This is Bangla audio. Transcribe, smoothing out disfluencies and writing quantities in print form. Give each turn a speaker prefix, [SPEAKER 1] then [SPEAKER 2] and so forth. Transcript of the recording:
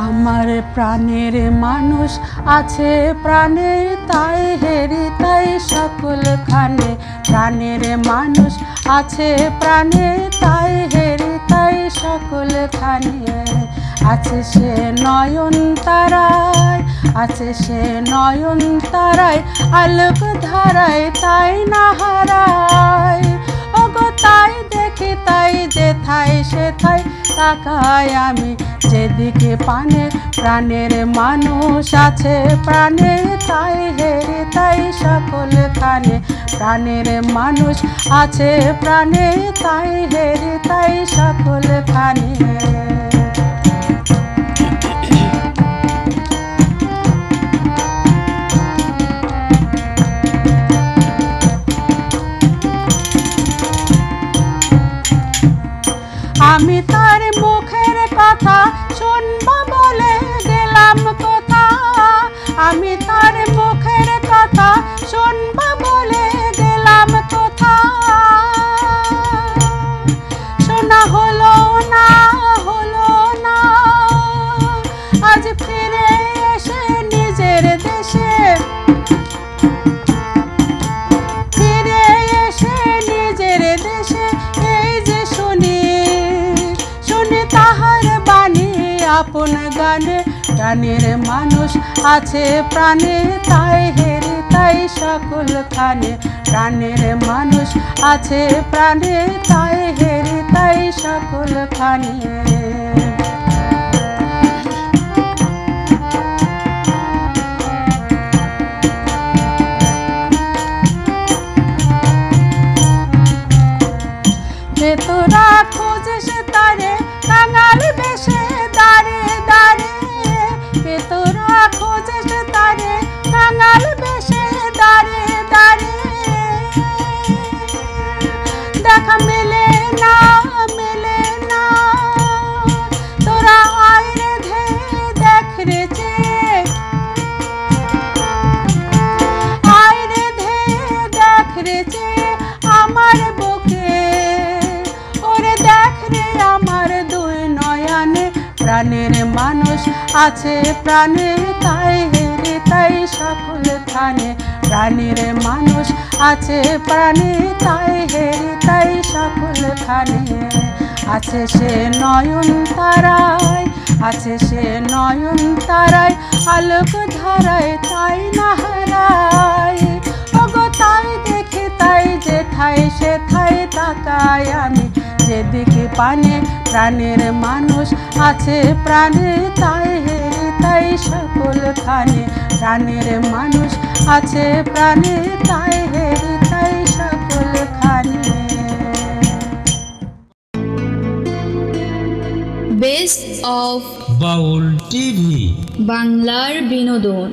[SPEAKER 1] আমার প্রাণের মানুষ আছে প্রাণে তাই হেরি তাই সকলখানে। প্রাণের মানুষ আছে প্রাণে তাই হেরি তাই সকলখানে। আছে সে নয়ন তারায়, আছে সে নয়ন তারায়, আলোক ধারায় তাই না হারায়। ওগো তাই দেখি তাই যেথায় সেথায় তাকাই আমি যেদিকে পানে। প্রাণের মানুষ আছে প্রাণে তাই হেরি তাই সকলখানে। প্রাণের মানুষ আছে প্রাণে তাই হেরি তাই সকলখানে। আমি তার মুখের কথা শুনবো বলে গেলাম কোথা। আমি তার মুখের কথা শুনবো বলে গেলাম কোথা। শোনা হলো না, হলো না, আজ ফিরে এসে নিজের দেশে। ফিরে এসে নিজের দেশে এই যে শুনি, শুনি তাহার বাণী আপন গানে। প্রাণের মানুষ আছে প্রাণে তাই হেরি তাই সকলখানে। প্রাণের মানুষ আছে প্রাণে তাই হেরি তাই সকলখানে। তোরা খোঁজেস তারে কাঙাল বেশে দাঁড়ে দাঁড়ে। তোরা খোঁজেস তারে কাঙাল বেশে দাঁড়ে দাঁড়ে। দেখা মেলে না, মেলে না, তোরা আয় রে ধে দেখ রে চে। আয় রে ধে দেখ রে চে আমার বুকে। ওরে দেখ রে আমার দুই নয়নে। প্রাণের মানুষ আছে প্রাণে তাই হেরি তাই সকলখানে। প্রাণের মানুষ আছে প্রাণে তাই হেরি তাই সকলখানে। আছে সে নয়ন তারায়, আছে সে নয়ন তারায়, আলোক ধারায় তাই না হারায়। ওগো তাই দেখি তাই যেথায় সেথায় তাকাই আমি যেদিকে পানে। প্রাণের মানুষ আছে প্রাণে তাই হেরি তাই সকলখানে। প্রাণের মানুষ আছে প্রাণে তাই হেরি তাই সকলখানে।
[SPEAKER 2] বেস্ট অফ
[SPEAKER 3] বাউল টিভি,
[SPEAKER 2] বাংলার বিনোদন।